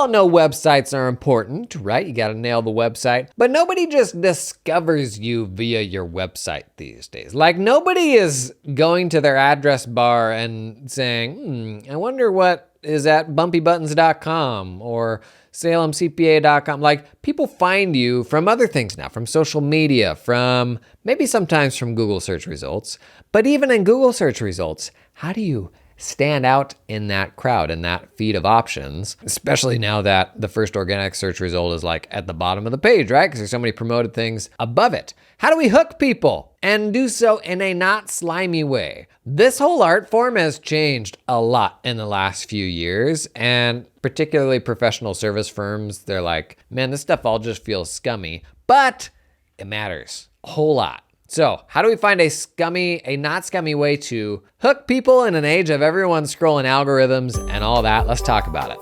all know websites are important, right? You got to nail the website. But nobody just discovers you via your website these days. Like, nobody is going to their address bar and saying, I wonder what is at bumpybuttons.com or salemcpa.com. Like, people find you from other things now, from social media, from maybe sometimes from Google search results. But even in Google search results, how do you stand out in that crowd, in that feed of options, especially now that the first organic search result is like at the bottom of the page, right? Because there's so many promoted things above it. How do we hook people and do so in a not slimy way? This whole art form has changed a lot in the last few years, and particularly professional service firms, they're like, man, this stuff all just feels scummy, but it matters a whole lot. So how do we find a not scummy way to hook people in an age of everyone scrolling algorithms and all that? Let's talk about it.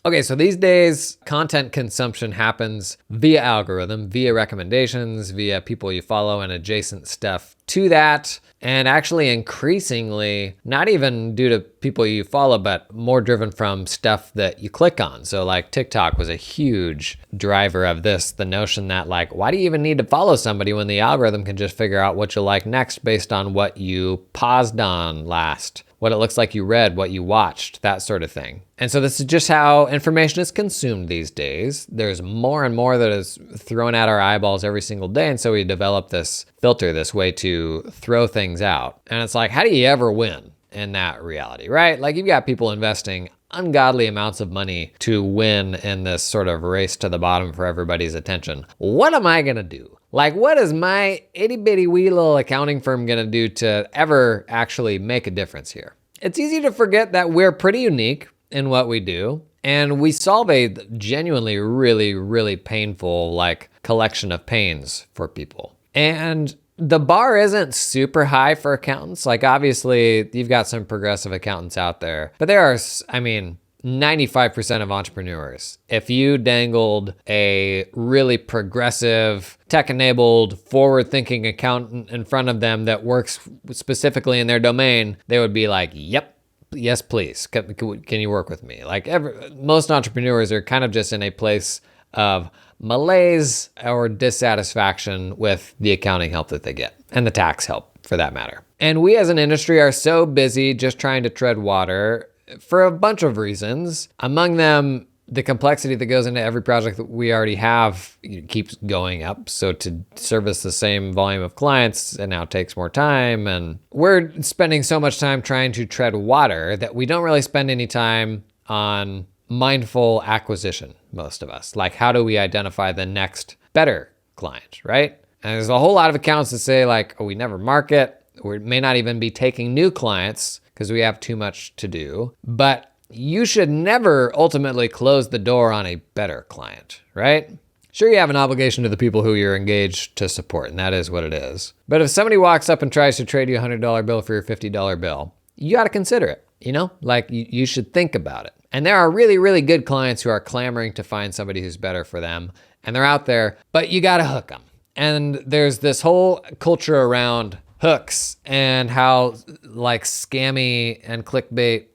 Okay, so these days, content consumption happens via algorithm, via recommendations, via people you follow and adjacent stuff to that. And actually increasingly, not even due to people you follow, but more driven from stuff that you click on. So like TikTok was a huge driver of this, the notion that like, why do you even need to follow somebody when the algorithm can just figure out what you like next based on what you paused on last, what it looks like you read, what you watched, that sort of thing. And so this is just how information is consumed these days. There's more and more that is thrown at our eyeballs every single day. And so we develop this filter, this way to throw things out. And it's like, how do you ever win in that reality, right? Like, you've got people investing ungodly amounts of money to win in this sort of race to the bottom for everybody's attention. What am I gonna do? Like, what is my itty bitty wee little accounting firm gonna do to ever actually make a difference here? It's easy to forget that we're pretty unique in what we do, and we solve a genuinely really, really painful like collection of pains for people. And the bar isn't super high for accountants. Like, obviously you've got some progressive accountants out there, but there are, 95% of entrepreneurs. If you dangled a really progressive, tech-enabled, forward-thinking accountant in front of them that works specifically in their domain, they would be like, yep, yes, please. Can you work with me? Like, most entrepreneurs are kind of just in a place of malaise or dissatisfaction with the accounting help that they get, and the tax help for that matter. And we as an industry are so busy just trying to tread water for a bunch of reasons. Among them, the complexity that goes into every project that we already have keeps going up. So to service the same volume of clients, it now takes more time. And we're spending so much time trying to tread water that we don't really spend any time on mindful acquisition, most of us. Like, how do we identify the next better client, right? And there's a whole lot of accounts that say like, oh, we never market. We may not even be taking new clients because we have too much to do. But you should never ultimately close the door on a better client, right? Sure, you have an obligation to the people who you're engaged to support, and that is what it is. But if somebody walks up and tries to trade you a $100 bill for your $50 bill, you got to consider it, Like, you should think about it. And there are really, really good clients who are clamoring to find somebody who's better for them, and they're out there, but you got to hook them. And there's this whole culture around hooks and how like scammy and clickbait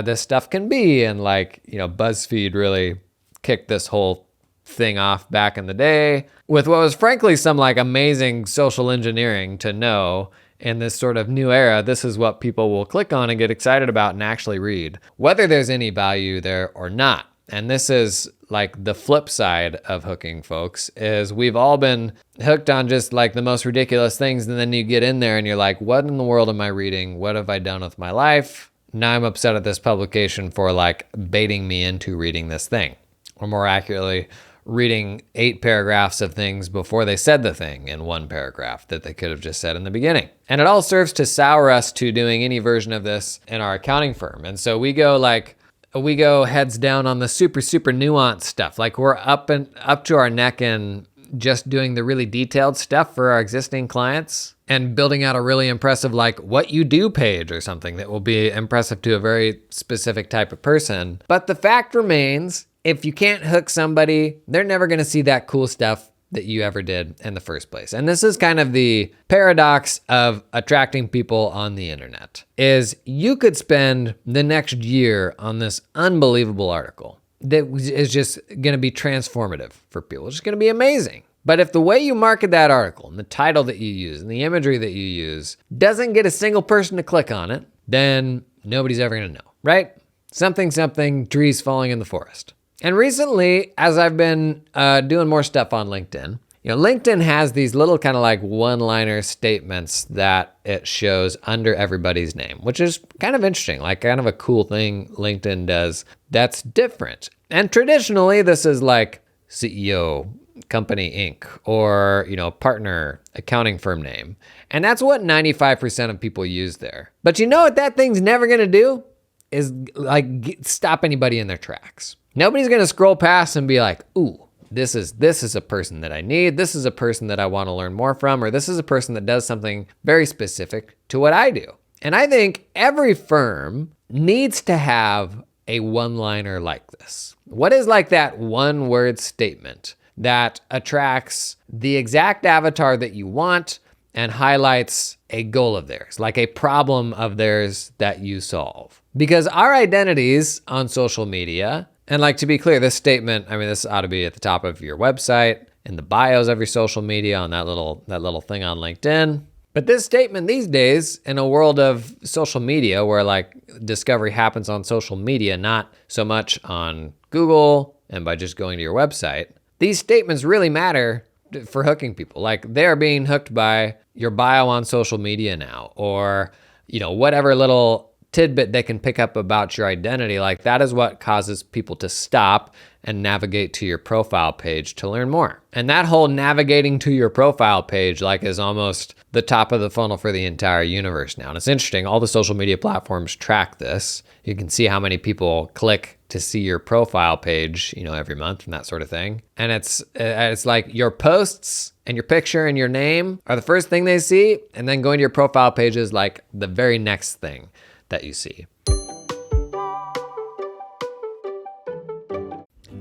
this stuff can be. And like, BuzzFeed really kicked this whole thing off back in the day with what was frankly some like amazing social engineering to know in this sort of new era, this is what people will click on and get excited about and actually read, whether there's any value there or not. And this is like the flip side of hooking folks, is we've all been hooked on just like the most ridiculous things. And then you get in there and you're like, what in the world am I reading? What have I done with my life? Now I'm upset at this publication for like baiting me into reading this thing, or more accurately, reading 8 paragraphs of things before they said the thing in 1 paragraph that they could have just said in the beginning. And it all serves to sour us to doing any version of this in our accounting firm. And so we go heads down on the super, super nuanced stuff. Like, we're up to our neck in just doing the really detailed stuff for our existing clients and building out a really impressive, like, what you do page or something that will be impressive to a very specific type of person. But the fact remains, if you can't hook somebody, they're never going to see that cool stuff that you ever did in the first place. And this is kind of the paradox of attracting people on the internet, is you could spend the next year on this unbelievable article that is just going to be transformative for people. It's just going to be amazing. But if the way you market that article and the title that you use and the imagery that you use doesn't get a single person to click on it, then nobody's ever going to know, right? Something, trees falling in the forest. And recently, as I've been doing more stuff on LinkedIn, LinkedIn has these little kind of like one-liner statements that it shows under everybody's name, which is kind of interesting, like kind of a cool thing LinkedIn does that's different. And traditionally, this is like CEO, company Inc., or, partner, accounting firm name. And that's what 95% of people use there. But you know what that thing's never going to do? Is like stop anybody in their tracks. Nobody's going to scroll past and be like, ooh, this is a person that I need. This is a person that I want to learn more from, or this is a person that does something very specific to what I do. And I think every firm needs to have a one-liner like this. What is like that one-word statement that attracts the exact avatar that you want and highlights a goal of theirs, like a problem of theirs that you solve? Because our identities on social media, and like to be clear, this statement, this ought to be at the top of your website, in the bios of your social media, on that little thing on LinkedIn. But this statement these days, in a world of social media where like discovery happens on social media, not so much on Google and by just going to your website, these statements really matter for hooking people. Like they're being hooked by your bio on social media now, or, whatever little tidbit they can pick up about your identity. Like that is what causes people to stop and navigate to your profile page to learn more. And that whole navigating to your profile page like is almost the top of the funnel for the entire universe now. And it's interesting, all the social media platforms track this. You can see how many people click to see your profile page, every month and that sort of thing. And it's like your posts and your picture and your name are the first thing they see, and then going to your profile page is like the very next thing that you see.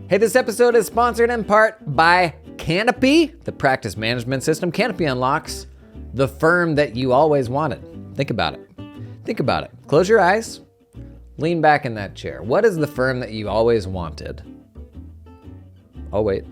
Hey, this episode is sponsored in part by Canopy, the practice management system. Canopy unlocks the firm that you always wanted. Think about it. Close your eyes. Lean back in that chair. What is the firm that you always wanted? Oh, wait.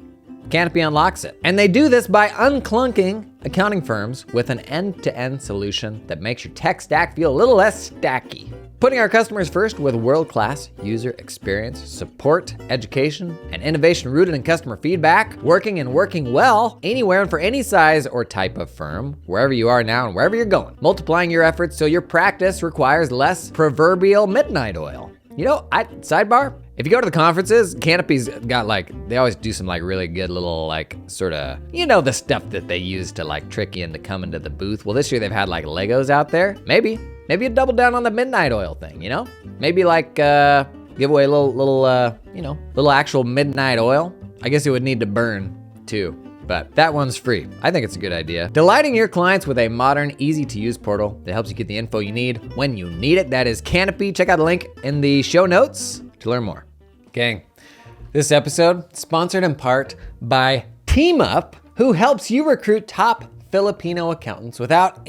Canopy unlocks it. And they do this by unclunking accounting firms with an end-to-end solution that makes your tech stack feel a little less stacky. Putting our customers first with world-class user experience, support, education, and innovation rooted in customer feedback, working well anywhere and for any size or type of firm, wherever you are now and wherever you're going. Multiplying your efforts so your practice requires less proverbial midnight oil. Sidebar, if you go to the conferences, Canopy's got they always do some really good little sort of, the stuff that they use to trick you into coming to the booth. Well, this year they've had Legos out there. Maybe you double down on the midnight oil thing, Maybe give away a little actual midnight oil. I guess it would need to burn too, but that one's free. I think it's a good idea. Delighting your clients with a modern, easy-to-use portal that helps you get the info you need when you need it. That is Canopy. Check out the link in the show notes to learn more. Gang, this episode sponsored in part by TeamUp, who helps you recruit top Filipino accountants without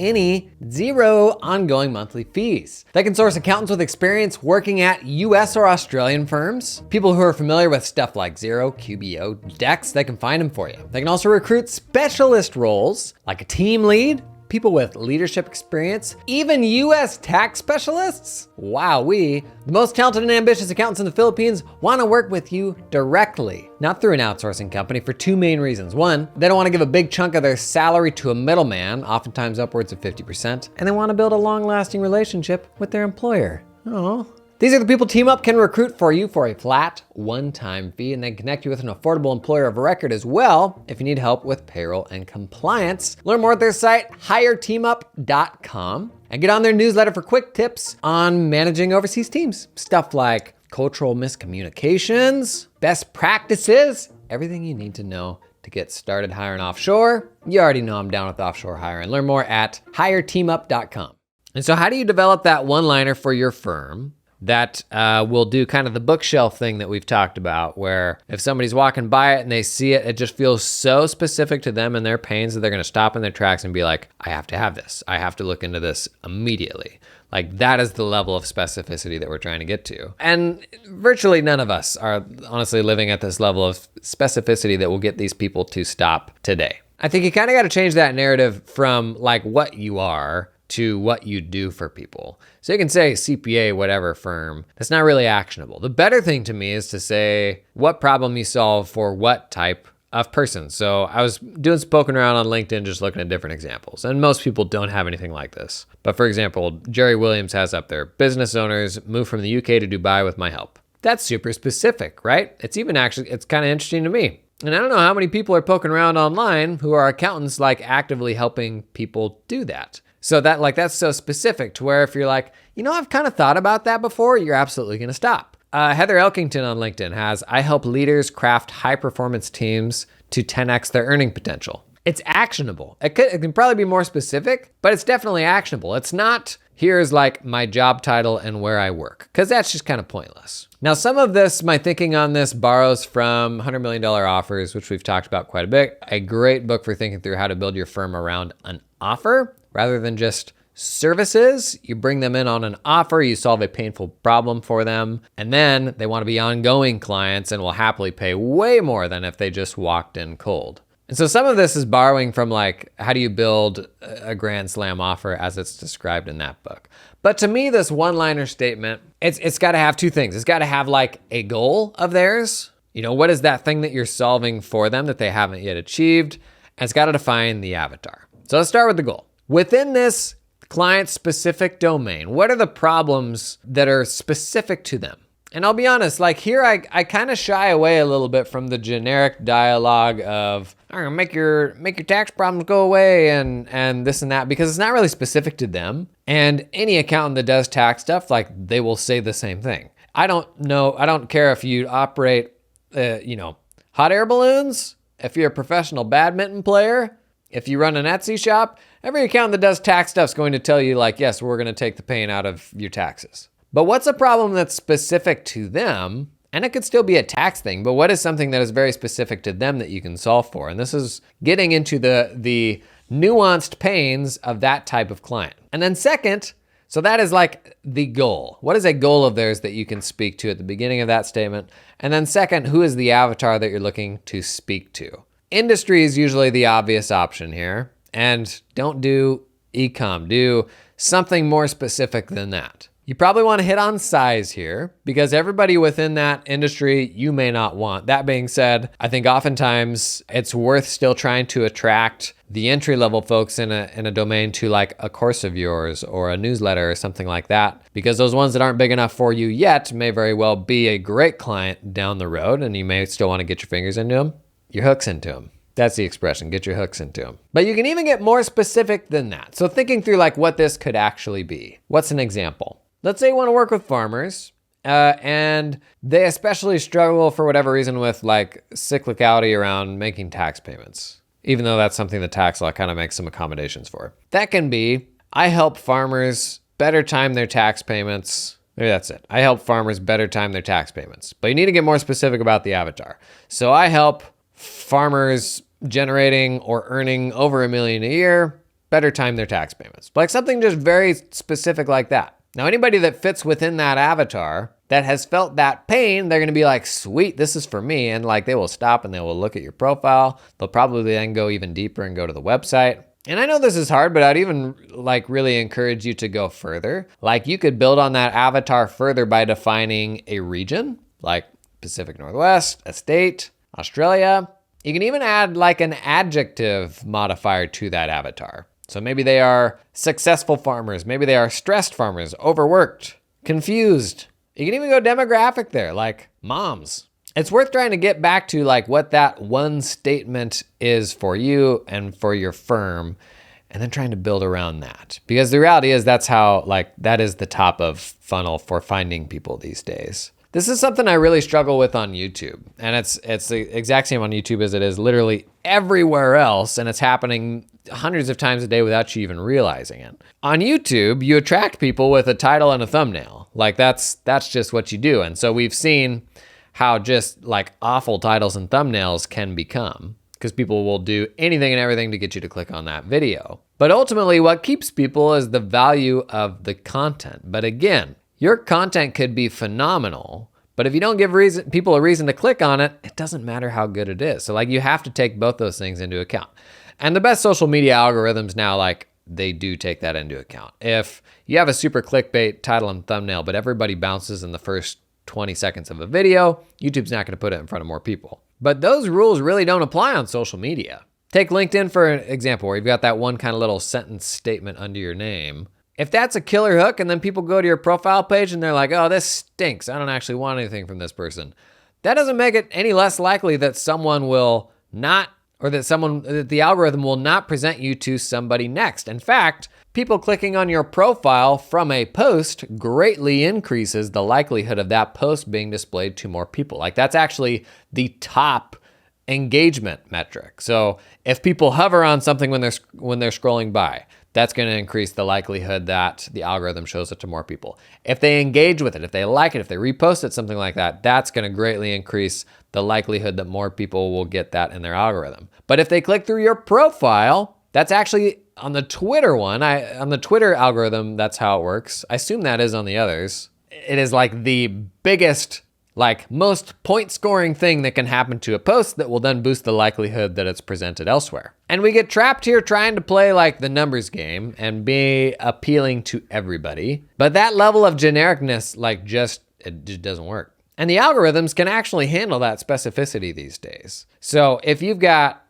zero ongoing monthly fees. They can source accountants with experience working at US or Australian firms, people who are familiar with stuff like Xero, QBO, Dex. They can find them for you. They can also recruit specialist roles like a team lead, people with leadership experience, even US tax specialists. Wowee. The most talented and ambitious accountants in the Philippines want to work with you directly, not through an outsourcing company, for two main reasons. One, they don't want to give a big chunk of their salary to a middleman, oftentimes upwards of 50%, and they want to build a long-lasting relationship with their employer. Oh. These are the people TeamUp can recruit for you for a flat, one-time fee, and then connect you with an affordable employer of record as well if you need help with payroll and compliance. Learn more at their site, hireteamup.com, and get on their newsletter for quick tips on managing overseas teams. Stuff like cultural miscommunications, best practices, everything you need to know to get started hiring offshore. You already know I'm down with offshore hiring. Learn more at hireteamup.com. And so how do you develop that one-liner for your firm that will do kind of the bookshelf thing that we've talked about, where if somebody's walking by it and they see it, it just feels so specific to them and their pains that they're going to stop in their tracks and be like, I have to have this. I have to look into this immediately. Like, that is the level of specificity that we're trying to get to. And virtually none of us are honestly living at this level of specificity that will get these people to stop today. I think you kind of got to change that narrative from like what you are to what you do for people. So you can say CPA, whatever firm. That's not really actionable. The better thing to me is to say what problem you solve for what type of person. So I was doing some poking around on LinkedIn, just looking at different examples. And most people don't have anything like this. But for example, Jerry Williams has up there, business owners move from the UK to Dubai with my help. That's super specific, right? It's even actually, it's kind of interesting to me. And I don't know how many people are poking around online who are accountants like actively helping people do that. So that's so specific to where if you're like, I've kind of thought about that before, you're absolutely going to stop. Heather Elkington on LinkedIn has, I help leaders craft high performance teams to 10x their earning potential. It's actionable. It can probably be more specific, but it's definitely actionable. It's not, here's like my job title and where I work, because that's just kind of pointless. Now, some of this, my thinking on this borrows from $100 million offers, which we've talked about quite a bit. A great book for thinking through how to build your firm around an offer rather than just services. You bring them in on an offer, you solve a painful problem for them, and then they want to be ongoing clients and will happily pay way more than if they just walked in cold. And so some of this is borrowing from like, how do you build a grand slam offer as it's described in that book? But to me, this one-liner statement, it's got to have two things. It's got to have like a goal of theirs. What is that thing that you're solving for them that they haven't yet achieved? And it's got to define the avatar. So let's start with the goal. Within this client-specific domain, what are the problems that are specific to them? And I'll be honest, like here, I kind of shy away a little bit from the generic dialogue of, I'm gonna make your tax problems go away and this and that, because it's not really specific to them. And any accountant that does tax stuff, like they will say the same thing. I don't care if you operate, hot air balloons, if you're a professional badminton player, if you run an Etsy shop, every accountant that does tax stuff is going to tell you like, yes, we're going to take the pain out of your taxes. But what's a problem that's specific to them? And it could still be a tax thing, but what is something that is very specific to them that you can solve for? And this is getting into the nuanced pains of that type of client. And then second, so that is like the goal. What is a goal of theirs that you can speak to at the beginning of that statement? And then second, who is the avatar that you're looking to speak to? Industry is usually the obvious option here. And don't do e-com, do something more specific than that. You probably want to hit on size here because everybody within that industry you may not want. That being said, I think oftentimes it's worth still trying to attract the entry-level folks in a domain to like a course of yours or a newsletter or something like that, because those ones that aren't big enough for you yet may very well be a great client down the road, and you may still want to get your fingers into them, your hooks into them. That's the expression, get your hooks into them. But you can even get more specific than that. So thinking through like what this could actually be. What's an example? Let's say you want to work with farmers and they especially struggle for whatever reason with like cyclicality around making tax payments, even though that's something the tax law kind of makes some accommodations for. That can be, I help farmers better time their tax payments. Maybe that's it. I help farmers better time their tax payments. But you need to get more specific about the avatar. So I help farmers generating or earning over $1 million a year better time their tax payments. Like something just very specific like that. Now, anybody that fits within that avatar that has felt that pain, they're going to be like, sweet, this is for me. And like, they will stop and they will look at your profile. They'll probably then go even deeper and go to the website. And I know this is hard, but I'd even like really encourage you to go further. Like you could build on that avatar further by defining a region like Pacific Northwest, a state, Australia. You can even add like an adjective modifier to that avatar. So maybe they are successful farmers. Maybe they are stressed farmers, overworked, confused. You can even go demographic there, like moms. It's worth trying to get back to like what that one statement is for you and for your firm, and then trying to build around that. Because the reality is that's how like that is the top of funnel for finding people these days. This is something I really struggle with on YouTube. And it's the exact same on YouTube as it is literally everywhere else. And it's happening hundreds of times a day without you even realizing it. On YouTube, you attract people with a title and a thumbnail. Like that's just what you do. And so we've seen how just like awful titles and thumbnails can become, because people will do anything and everything to get you to click on that video. But ultimately what keeps people is the value of the content. But again, your content could be phenomenal, but if you don't give people a reason to click on it, it doesn't matter how good it is. So like you have to take both those things into account. And the best social media algorithms now, like they do take that into account. If you have a super clickbait title and thumbnail, but everybody bounces in the first 20 seconds of a video, YouTube's not gonna put it in front of more people. But those rules really don't apply on social media. Take LinkedIn for an example, where you've got that one kind of little sentence statement under your name. If that's a killer hook and then people go to your profile page and they're like, oh, this stinks, I don't actually want anything from this person, that doesn't make it any less likely that someone will not, or that the algorithm will not present you to somebody next. In fact, people clicking on your profile from a post greatly increases the likelihood of that post being displayed to more people. Like that's actually the top engagement metric. So if people hover on something when they're scrolling by, that's going to increase the likelihood that the algorithm shows it to more people. If they engage with it, if they like it, if they repost it, something like that, that's going to greatly increase the likelihood that more people will get that in their algorithm. But if they click through your profile, that's actually on the Twitter one, on the Twitter algorithm, that's how it works. I assume that is on the others. It is like the biggest, like most point scoring thing that can happen to a post that will then boost the likelihood that it's presented elsewhere. And we get trapped here trying to play like the numbers game and be appealing to everybody. But that level of genericness, like it just doesn't work. And the algorithms can actually handle that specificity these days. So if you've got,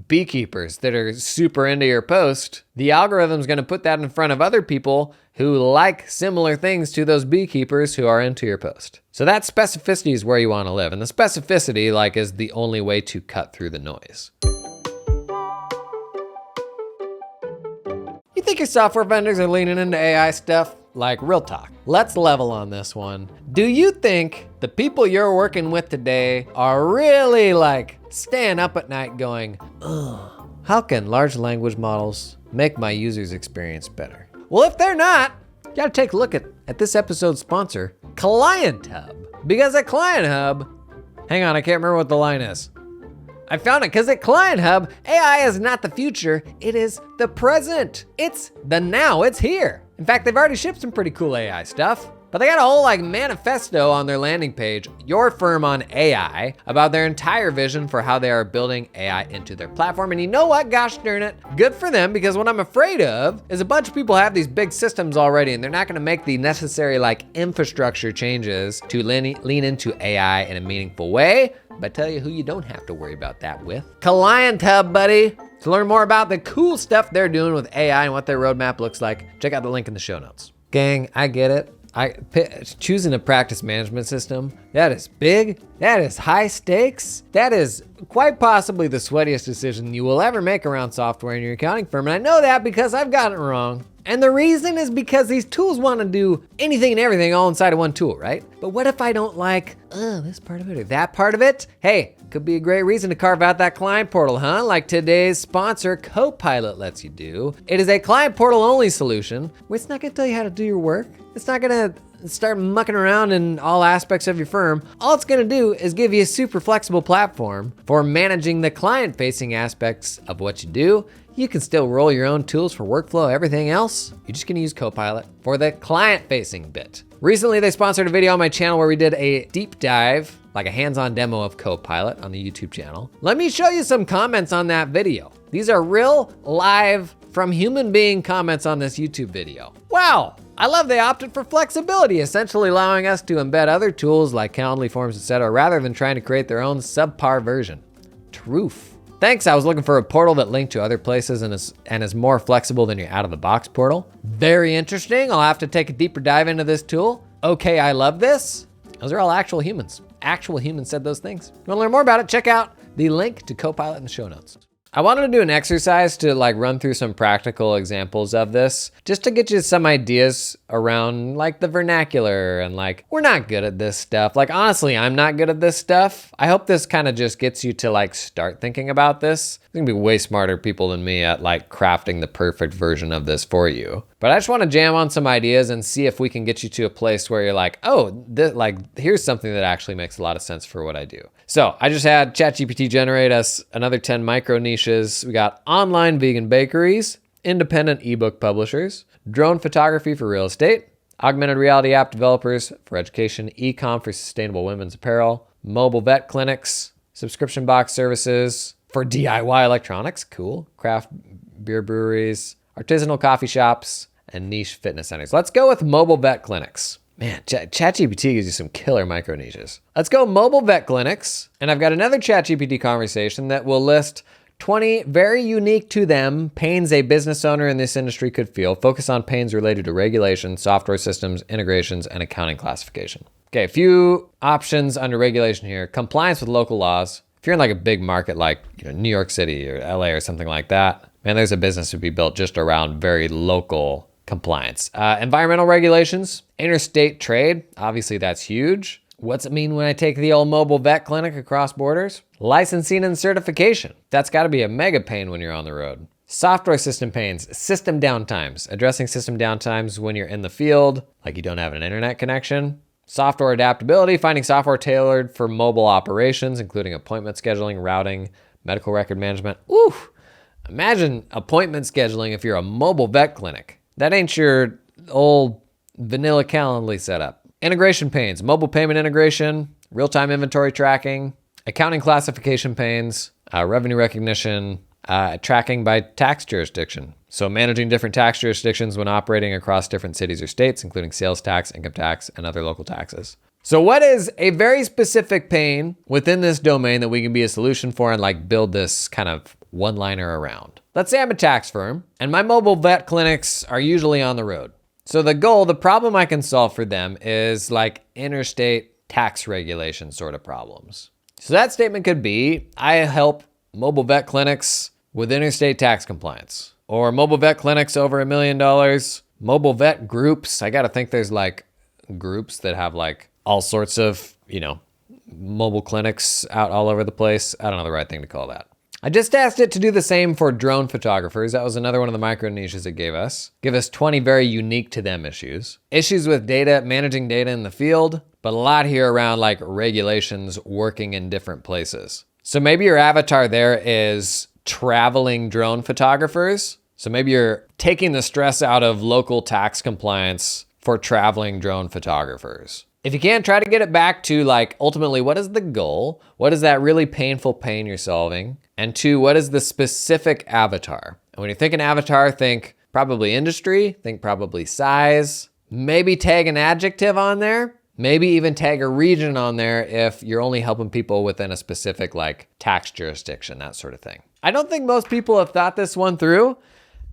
beekeepers that are super into your post, the algorithm's gonna put that in front of other people who like similar things to those beekeepers who are into your post. So that specificity is where you wanna live. And the specificity is the only way to cut through the noise. You think your software vendors are leaning into AI stuff? Like real talk, let's level on this one. Do you think the people you're working with today are really staying up at night going, ugh, how can large language models make my user's experience better? Well, if they're not, you gotta take a look at this episode's sponsor, Client Hub. Because at Client Hub, hang on, I can't remember what the line is. I found it, because at Client Hub, AI is not the future, it is the present. It's the now, it's here. In fact, they've already shipped some pretty cool AI stuff, but they got a whole manifesto on their landing page, Your Firm on AI, about their entire vision for how they are building AI into their platform. And you know what, gosh darn it, good for them, because what I'm afraid of is a bunch of people have these big systems already and they're not gonna make the necessary infrastructure changes to lean into AI in a meaningful way. But I tell you who you don't have to worry about that with. Client Hub, buddy. To learn more about the cool stuff they're doing with AI and what their roadmap looks like, check out the link in the show notes. Gang, I get it. Choosing a practice management system, that is big, that is high stakes, that is quite possibly the sweatiest decision you will ever make around software in your accounting firm. And I know that because I've gotten it wrong. And the reason is because these tools want to do anything and everything all inside of one tool, right? But what if I don't like, this part of it or that part of it? Hey, could be a great reason to carve out that client portal, huh? Like today's sponsor, CoPilot lets you do. It is a client portal only solution where it's not gonna tell you how to do your work. It's not gonna start mucking around in all aspects of your firm. All it's gonna do is give you a super flexible platform for managing the client-facing aspects of what you do. You can still roll your own tools for workflow, everything else. You're just gonna use CoPilot for the client-facing bit. Recently, they sponsored a video on my channel where we did a deep dive, like a hands-on demo of CoPilot on the YouTube channel. Let me show you some comments on that video. These are real, live, from human being comments on this YouTube video. Wow, I love they opted for flexibility, essentially allowing us to embed other tools like Calendly forms, etc., rather than trying to create their own subpar version. Truth. Thanks, I was looking for a portal that linked to other places and is more flexible than your out-of-the-box portal. Very interesting, I'll have to take a deeper dive into this tool. Okay, I love this. Those are all actual humans. Actual humans said those things. If you wanna learn more about it, check out the link to CoPilot in the show notes. I wanted to do an exercise to like run through some practical examples of this, just to get you some ideas around like the vernacular and like, we're not good at this stuff. Like, honestly, I'm not good at this stuff. I hope this kind of just gets you to like start thinking about this. There's gonna be way smarter people than me at like crafting the perfect version of this for you. But I just want to jam on some ideas and see if we can get you to a place where you're like, oh, here's something that actually makes a lot of sense for what I do. So I just had ChatGPT generate us another 10 micro niches. We got online vegan bakeries, independent ebook publishers, drone photography for real estate, augmented reality app developers for education, e-com for sustainable women's apparel, mobile vet clinics, subscription box services for DIY electronics, cool, craft beer breweries, artisanal coffee shops, and niche fitness centers. Let's go with mobile vet clinics. Man, ChatGPT gives you some killer micro niches. Let's go mobile vet clinics. And I've got another ChatGPT conversation that will list 20 very unique to them pains a business owner in this industry could feel. Focus on pains related to regulation, software systems, integrations, and accounting classification. Okay, a few options under regulation here. Compliance with local laws. If you're in like a big market like New York City or LA or something like that, man, there's a business to be built just around very local compliance. Environmental regulations, interstate trade, obviously that's huge. What's it mean when I take the old mobile vet clinic across borders? Licensing and certification. That's got to be a mega pain when you're on the road. Software system pains, system downtimes. Addressing system downtimes when you're in the field, like you don't have an internet connection. Software adaptability, finding software tailored for mobile operations, including appointment scheduling, routing, medical record management. Ooh, imagine appointment scheduling if you're a mobile vet clinic. That ain't your old vanilla Calendly setup. Integration pains, mobile payment integration, real-time inventory tracking, accounting classification pains, revenue recognition, tracking by tax jurisdiction. So managing different tax jurisdictions when operating across different cities or states, including sales tax, income tax, and other local taxes. So what is a very specific pain within this domain that we can be a solution for and like build this kind of one-liner around? Let's say I'm a tax firm and my mobile vet clinics are usually on the road. So the problem I can solve for them is like interstate tax regulation sort of problems. So that statement could be, I help mobile vet clinics with interstate tax compliance, or mobile vet clinics over $1 million, mobile vet groups. I got to think there's like groups that have like all sorts of, mobile clinics out all over the place. I don't know the right thing to call that. I just asked it to do the same for drone photographers. That was another one of the micro niches it gave us. Give us 20 very unique to them issues. Issues with data, managing data in the field, but a lot here around like regulations working in different places. So maybe your avatar there is traveling drone photographers. So maybe you're taking the stress out of local tax compliance for traveling drone photographers. If you can't, try to get it back to like, ultimately, what is the goal? What is that really painful pain you're solving? And 2, what is the specific avatar? And when you think an avatar, think probably industry, think probably size, maybe tag an adjective on there, maybe even tag a region on there if you're only helping people within a specific like tax jurisdiction, that sort of thing. I don't think most people have thought this one through.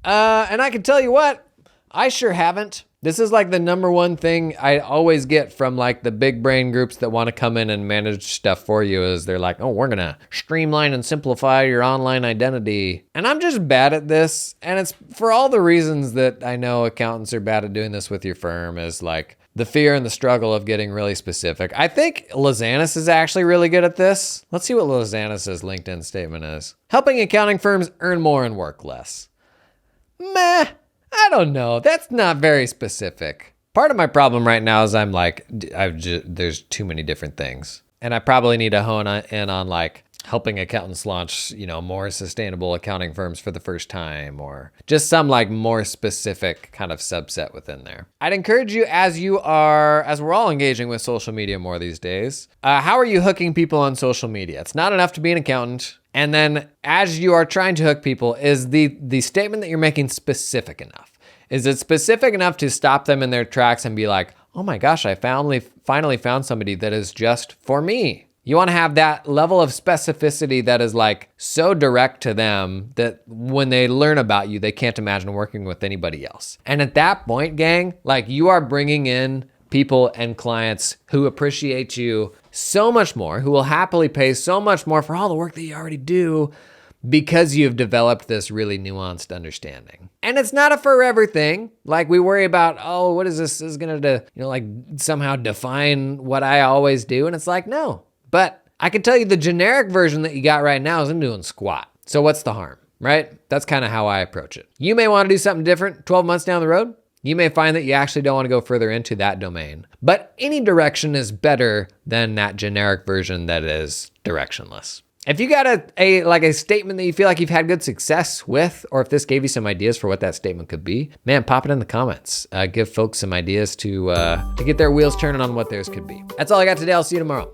And I can tell you what, I sure haven't. This is like the number one thing I always get from like the big brain groups that want to come in and manage stuff for you is they're like, oh, we're going to streamline and simplify your online identity. And I'm just bad at this. And it's for all the reasons that I know accountants are bad at doing this with your firm, is like the fear and the struggle of getting really specific. I think Lozanis is actually really good at this. Let's see what Lozanis' LinkedIn statement is. Helping accounting firms earn more and work less. Meh. I don't know. That's not very specific. Part of my problem right now is I'm like, there's too many different things. And I probably need to hone in on like helping accountants launch, more sustainable accounting firms for the first time, or just some like more specific kind of subset within there. I'd encourage you as we're all engaging with social media more these days, how are you hooking people on social media? It's not enough to be an accountant. And then as you are trying to hook people, is the statement that you're making specific enough? Is it specific enough to stop them in their tracks and be like, oh my gosh, I finally found somebody that is just for me? You want to have that level of specificity that is like so direct to them that when they learn about you, they can't imagine working with anybody else. And at that point, gang, like you are bringing in people and clients who appreciate you so much more, who will happily pay so much more for all the work that you already do, because you've developed this really nuanced understanding. And it's not a forever thing. Like we worry about, oh, what is this? This is going to, like somehow define what I always do. And it's like, no. But I can tell you the generic version that you got right now isn't doing squat. So what's the harm, right? That's kind of how I approach it. You may want to do something different 12 months down the road. You may find that you actually don't want to go further into that domain. But any direction is better than that generic version that is directionless. If you got a statement that you feel like you've had good success with, or if this gave you some ideas for what that statement could be, man, pop it in the comments. Give folks some ideas to get their wheels turning on what theirs could be. That's all I got today. I'll see you tomorrow.